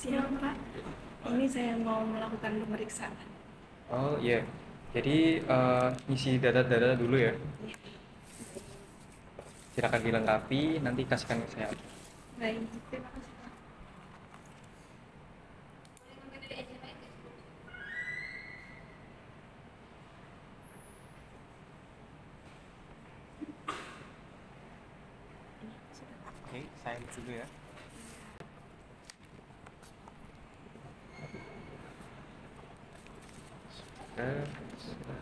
Siang, Pak. Ini saya mau melakukan pemeriksaan. Oh iya, jadi ngisi data-data dulu ya. Silakan dilengkapi, nanti kasihkan ke saya. Baik, terima kasih. Oke, saya lihat dulu ya. Sudah.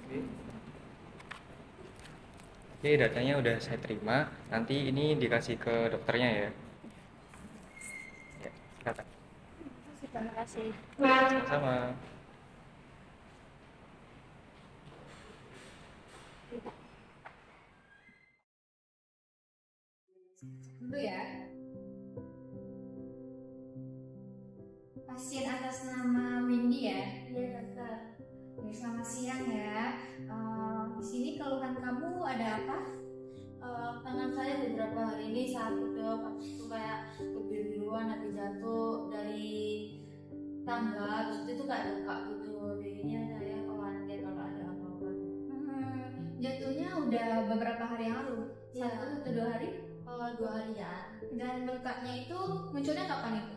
Oke. Oke, datanya udah saya terima. Nanti ini dikasih ke dokternya ya. Ya, silakan. Terima kasih. Sama-sama. Dulu ya. Pasien atas nama Windy ya? Iya dokter. Oke, selamat siang ya. Di sini keluhan kamu ada apa? Tangan saya beberapa hari ini sakit dok, habis itu kayak kebiruan habis jatuh dari tangga, terus itu kayak luka gitu. Jadinya saya khawatir kalau ada apa-apa. Jatuhnya udah beberapa hari yang lalu? Ya. 1 atau 2 hari? 2 harian. Dan lukanya itu munculnya kapan itu?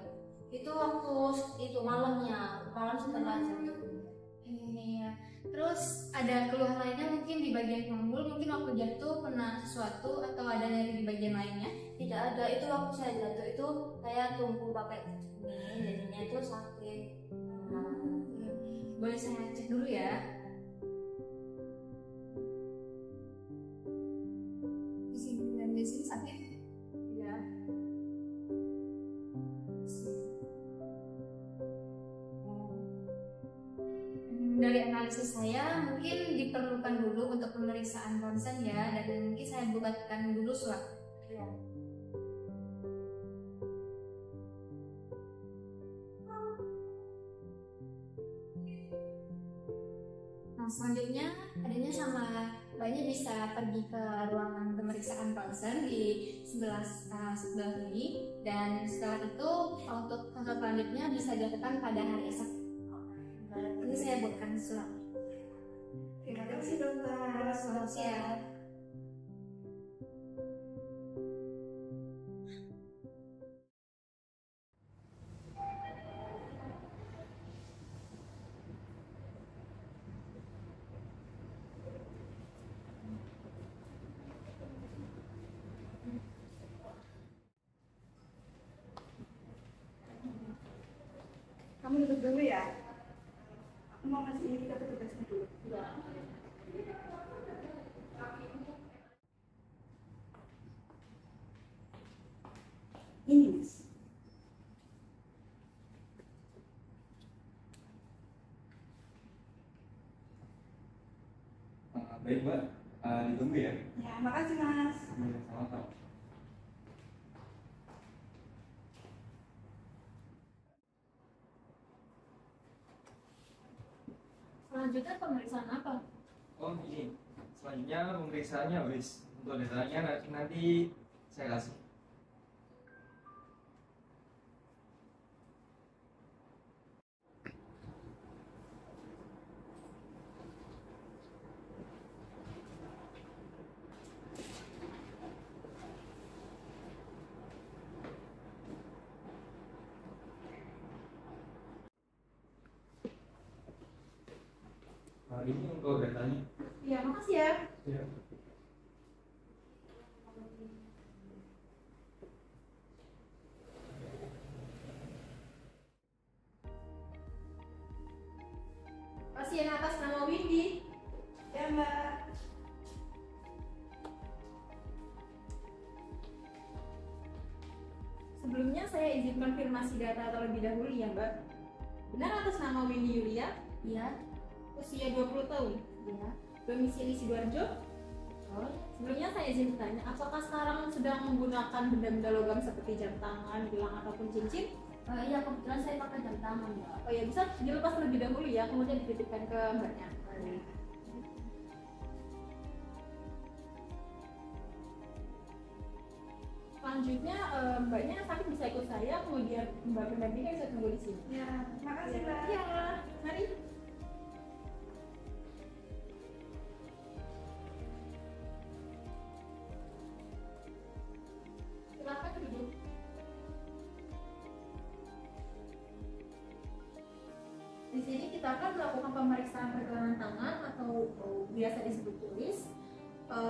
Itu waktu itu malamnya, malam setelah jatuh. Iya. Terus ada keluhan lainnya mungkin di bagian panggul, mungkin waktu jatuh kena sesuatu atau ada nyeri di bagian lainnya? Tidak ada, itu waktu saya jatuh itu saya tumpu pakai ini, jadinya itu sakit. Boleh saya cek dulu ya? Di sini dan di sini sakit? Ya. Dari analisis saya mungkin diperlukan dulu untuk pemeriksaan ronsen ya, dan mungkin saya buatkan dulu surat. Ya. Nah selanjutnya adanya sama lainnya bisa pergi ke ruangan pemeriksaan ronsen di sebelah ini, dan setelah itu untuk konsul selanjutnya bisa dilakukan pada hari esok. Ini saya buatkan surat. Terima kasih, dokter. Selamat siang. Kamu duduk dulu ya. Aku mau ngasih ini ke petugasnya dulu. Ini, Mas. Baik Mbak, ditunggu ya. Ya, makasih, Mas. Iya, sama-sama. Selanjutnya pemeriksaan apa? Oh ini, selanjutnya pemeriksaannya wis. Untuk datanya nanti saya kasih. Ini untuk datanya. Iya, makasih ya. Ya. Pasien atas nama Windy. Ya, Mbak. Sebelumnya saya izin konfirmasi data terlebih dahulu ya Mbak. Benar atas nama Windy Yulia? Iya. Usia 20 tahun? Iya. Domisili Sidoarjo? Betul. Sebelumnya saya izin bertanya, apakah sekarang sedang menggunakan benda-benda logam seperti jam tangan, gelang, ataupun cincin? Iya, kebetulan saya pakai jam tangan Mbak. Oh ya, bisa dilepas terlebih dahulu ya, kemudian dititipkan ke mbaknya. selanjutnya mbaknya sakit bisa ikut saya, kemudian mbak pendampingnya bisa tunggu di sini. Ya, makasih Mbak. Iya, mari. Silakan duduk. Di sini kita akan melakukan pemeriksaan pergelangan tangan atau biasa disebut tulis.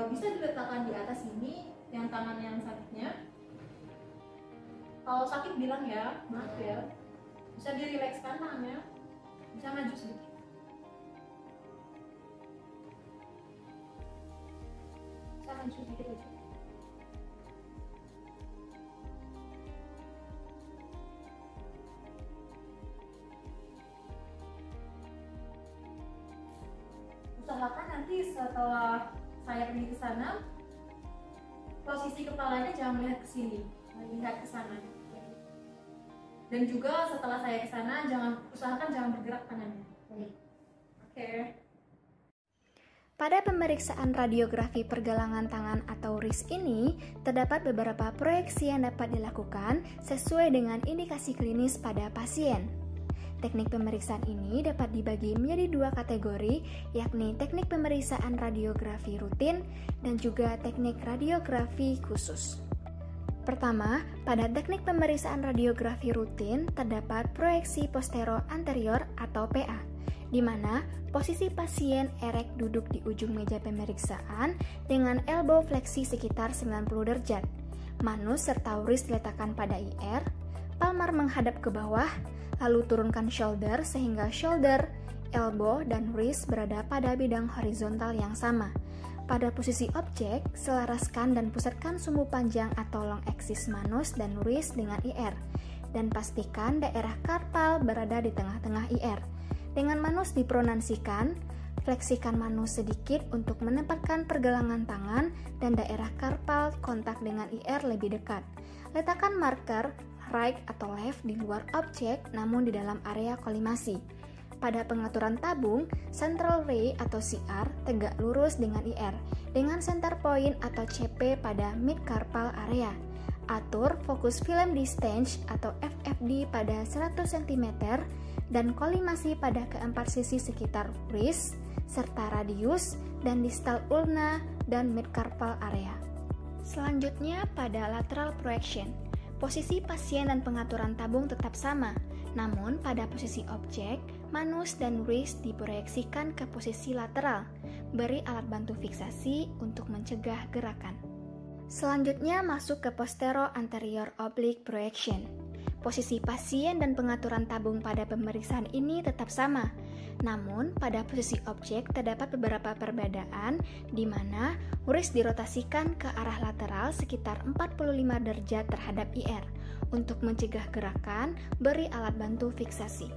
Bisa diletakkan di atas ini yang tangan yang sakitnya. Kalau sakit bilang ya, maaf ya. Bisa dirilekskan tangannya, bisa maju sedikit. Bisa maju sedikit aja. Usahakan nanti setelah saya pergi ke sana, posisi kepalanya jangan melihat ke sini, lihat ke sana. Dan juga setelah saya ke sana, usahakan jangan bergerak tangannya. Oke. Pada pemeriksaan radiografi pergelangan tangan atau RIS ini, terdapat beberapa proyeksi yang dapat dilakukan sesuai dengan indikasi klinis pada pasien. Teknik pemeriksaan ini dapat dibagi menjadi dua kategori, yakni teknik pemeriksaan radiografi rutin dan juga teknik radiografi khusus. Pertama, pada teknik pemeriksaan radiografi rutin terdapat proyeksi postero-anterior atau PA, di mana posisi pasien erek duduk di ujung meja pemeriksaan dengan elbow fleksi sekitar 90 derajat, manus serta wrist diletakkan pada IR, palmar menghadap ke bawah, lalu turunkan shoulder sehingga shoulder, elbow, dan wrist berada pada bidang horizontal yang sama. Pada posisi objek, selaraskan dan pusatkan sumbu panjang atau long axis manus dan wrist dengan IR, dan pastikan daerah karpal berada di tengah-tengah IR. Dengan manus dipronansikan, fleksikan manus sedikit untuk menempatkan pergelangan tangan dan daerah karpal kontak dengan IR lebih dekat. Letakkan marker right atau left di luar objek namun di dalam area kolimasi. Pada pengaturan tabung, central ray atau CR tegak lurus dengan IR dengan center point atau CP pada mid carpal area. Atur fokus film distance atau FFD pada 100 cm dan kolimasi pada keempat sisi sekitar wrist serta radius dan distal ulna dan mid carpal area. Selanjutnya pada lateral projection. Posisi pasien dan pengaturan tabung tetap sama, namun pada posisi objek, manus dan wrist diproyeksikan ke posisi lateral. Beri alat bantu fiksasi untuk mencegah gerakan. Selanjutnya masuk ke postero-anterior oblique projection. Posisi pasien dan pengaturan tabung pada pemeriksaan ini tetap sama, namun pada posisi objek terdapat beberapa perbedaan di mana wrist dirotasikan ke arah lateral sekitar 45 derajat terhadap IR. Untuk mencegah gerakan, beri alat bantu fiksasi.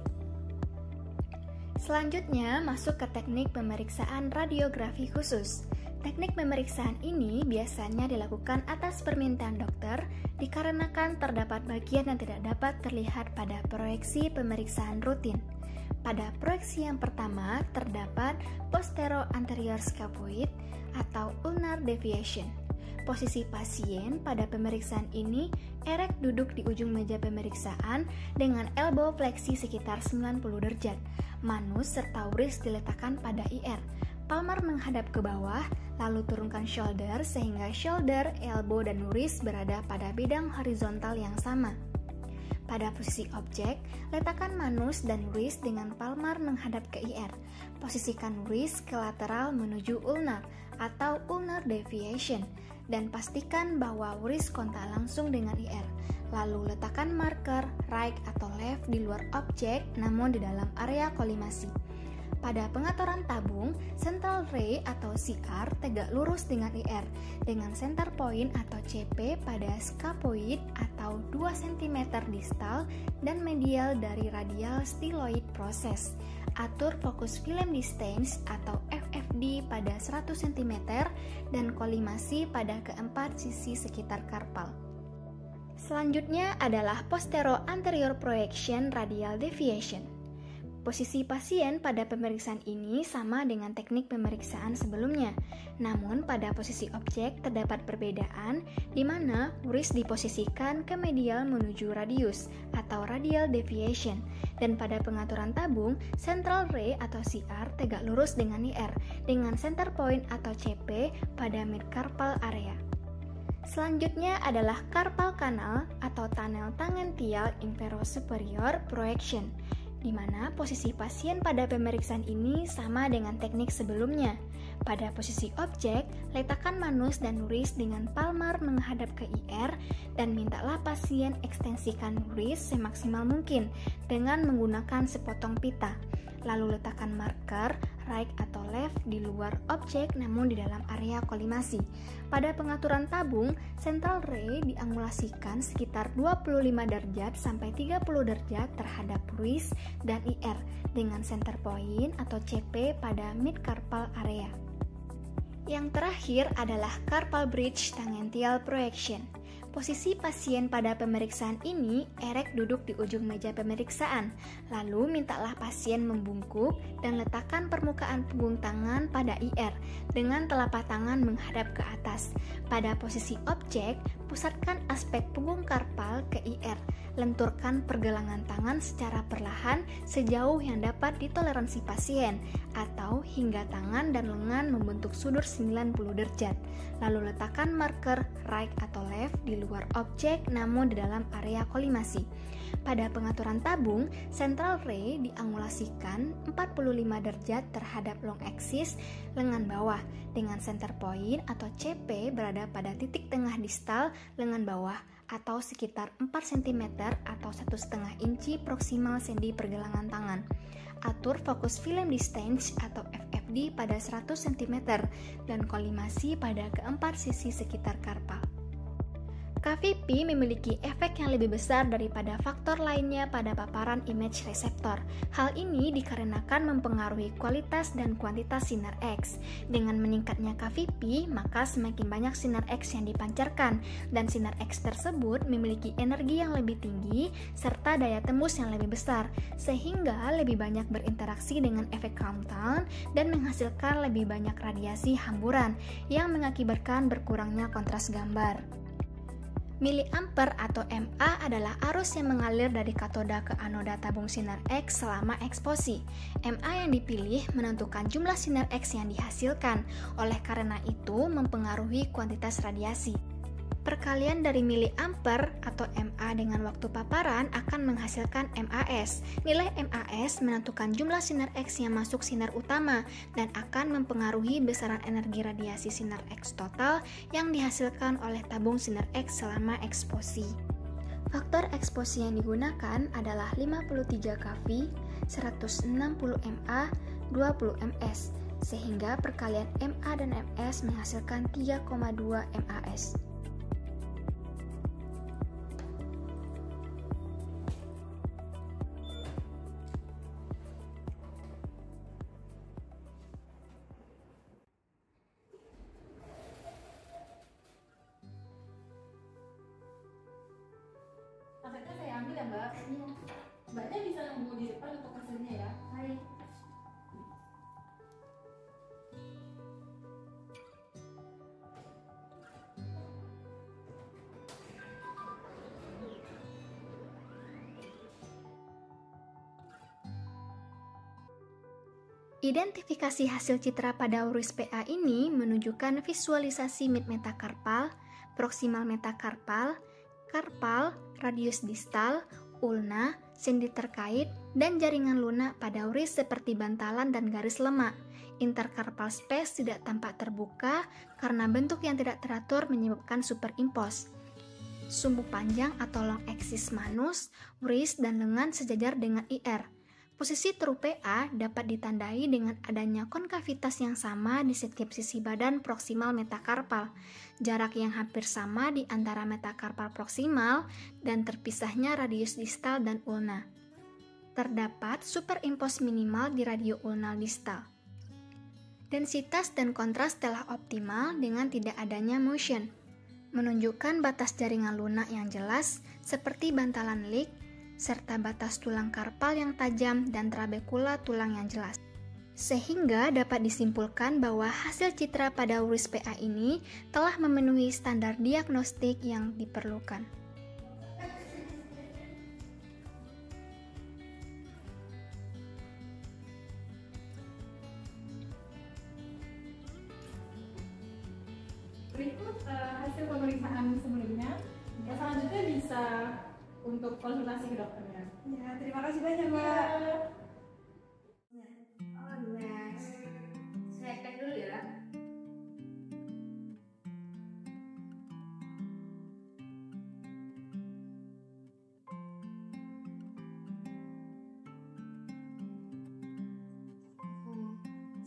Selanjutnya masuk ke teknik pemeriksaan radiografi khusus. Teknik pemeriksaan ini biasanya dilakukan atas permintaan dokter dikarenakan terdapat bagian yang tidak dapat terlihat pada proyeksi pemeriksaan rutin. Pada proyeksi yang pertama terdapat postero-anterior scapuloid atau ulnar deviation. Posisi pasien pada pemeriksaan ini erek duduk di ujung meja pemeriksaan dengan elbow fleksi sekitar 90 derajat. Manus serta wrist diletakkan pada IR. Palmar menghadap ke bawah, lalu turunkan shoulder sehingga shoulder, elbow, dan wrist berada pada bidang horizontal yang sama. Pada posisi objek, letakkan manus dan wrist dengan palmar menghadap ke IR. Posisikan wrist ke lateral menuju ulnar atau ulnar deviation dan pastikan bahwa wrist kontak langsung dengan IR. Lalu letakkan marker right atau left di luar objek namun di dalam area kolimasi. Pada pengaturan tabung, central ray atau CR tegak lurus dengan IR dengan center point atau CP pada scapuloid atau 2 cm distal dan medial dari radial styloid process. Atur fokus film distance atau FFD pada 100 cm dan kolimasi pada keempat sisi sekitar karpal. Selanjutnya adalah postero-anterior projection radial deviation. Posisi pasien pada pemeriksaan ini sama dengan teknik pemeriksaan sebelumnya, namun pada posisi objek terdapat perbedaan di mana WRIS diposisikan ke medial menuju radius atau radial deviation, dan pada pengaturan tabung, central ray atau CR tegak lurus dengan IR, dengan center point atau CP pada mid-carpal area. Selanjutnya adalah carpal canal atau tunnel tangential infero-superior projection, di mana posisi pasien pada pemeriksaan ini sama dengan teknik sebelumnya. Pada posisi objek, letakkan manus dan WRIS dengan palmar menghadap ke IR dan mintalah pasien ekstensikan WRIS semaksimal mungkin dengan menggunakan sepotong pita. Lalu letakkan marker right atau left di luar objek namun di dalam area kolimasi. Pada pengaturan tabung, central ray diangulasikan sekitar 25 derajat sampai 30 derajat terhadap WRIS dan IR dengan center point atau CP pada mid-carpal area. Yang terakhir adalah carpal bridge tangential projection. Posisi pasien pada pemeriksaan ini erek duduk di ujung meja pemeriksaan, lalu mintalah pasien membungkuk dan letakkan permukaan punggung tangan pada IR dengan telapak tangan menghadap ke atas. Pada posisi objek, pusatkan aspek punggung karpal ke IR, lenturkan pergelangan tangan secara perlahan sejauh yang dapat ditoleransi pasien, atau hingga tangan dan lengan membentuk sudut 90 derajat. Lalu letakkan marker right atau left di luar objek namun di dalam area kolimasi. Pada pengaturan tabung, central ray diangulasikan 45 derajat terhadap long axis lengan bawah dengan center point atau CP berada pada titik tengah distal lengan bawah atau sekitar 4 cm atau 1,5 inci proksimal sendi pergelangan tangan. Atur fokus film distance atau FFD pada 100 cm dan kolimasi pada keempat sisi sekitar karpal. KVP memiliki efek yang lebih besar daripada faktor lainnya pada paparan image reseptor. Hal ini dikarenakan mempengaruhi kualitas dan kuantitas sinar X. Dengan meningkatnya KVP, maka semakin banyak sinar X yang dipancarkan, dan sinar X tersebut memiliki energi yang lebih tinggi serta daya tembus yang lebih besar, sehingga lebih banyak berinteraksi dengan efek countdown dan menghasilkan lebih banyak radiasi hamburan yang mengakibatkan berkurangnya kontras gambar. Miliampere atau mA adalah arus yang mengalir dari katoda ke anoda tabung sinar X selama eksposi. mA yang dipilih menentukan jumlah sinar X yang dihasilkan, oleh karena itu mempengaruhi kuantitas radiasi. Perkalian dari miliampere atau mA dengan waktu paparan akan menghasilkan MAS. Nilai MAS menentukan jumlah sinar X yang masuk sinar utama dan akan mempengaruhi besaran energi radiasi sinar X total yang dihasilkan oleh tabung sinar X selama eksposi. Faktor eksposi yang digunakan adalah 53 kV, 160 mA, 20 ms, sehingga perkalian mA dan ms menghasilkan 3,2 MAS. Hasilnya saya ambil ya Mbak. Iya. Mbaknya bisa nunggu di depan untuk hasilnya ya. Baik. Identifikasi hasil citra pada WRIS PA ini menunjukkan visualisasi mid metakarpal, proksimal metakarpal, karpal, radius distal, ulna, sendi terkait, dan jaringan lunak pada WRIS seperti bantalan dan garis lemak. Interkarpal space tidak tampak terbuka karena bentuk yang tidak teratur menyebabkan superimpose. Sumbu panjang atau long axis manus, WRIS, dan lengan sejajar dengan IR. Posisi true PA dapat ditandai dengan adanya konkavitas yang sama di setiap sisi badan proksimal metakarpal, jarak yang hampir sama di antara metakarpal proksimal, dan terpisahnya radius distal dan ulna. Terdapat superimpose minimal di radio ulnal distal. Densitas dan kontras telah optimal dengan tidak adanya motion, menunjukkan batas jaringan lunak yang jelas seperti bantalan leak, serta batas tulang karpal yang tajam dan trabekula tulang yang jelas. Sehingga dapat disimpulkan bahwa hasil citra pada WRIS PA ini telah memenuhi standar diagnostik yang diperlukan. Berikut hasil pemeriksaan sebelumnya. Ya, selanjutnya bisa untuk konsultasi ke dokternya. Ya, terima kasih banyak, Mbak. Oh, next. Saya cek dulu ya.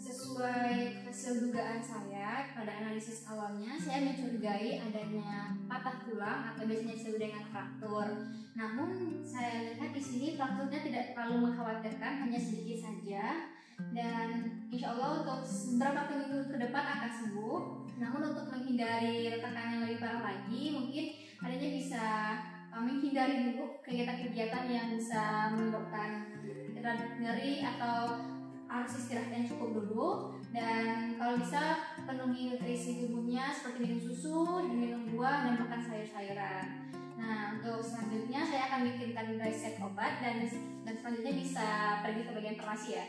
Sesuai hasil dugaan saya pada analisis awalnya, saya mencurigai adanya patah tulang atau biasanya disebut dengan fraktur. Namun saya lihat di sini frakturnya tidak terlalu mengkhawatirkan, hanya sedikit saja. Dan insya Allah untuk beberapa minggu ke depan akan sembuh. Namun untuk menghindari retakan yang lebih parah lagi, mungkin adanya bisa menghindari dulu kegiatan-kegiatan yang bisa menyebabkan nyeri atau harus istirahat yang cukup dulu, dan kalau bisa penuhi nutrisi tubuhnya seperti minum susu, minum buah, dan makan sayur-sayuran. Nah, untuk selanjutnya saya akan bikinkan resep obat dan selanjutnya bisa pergi ke bagian farmasi ya.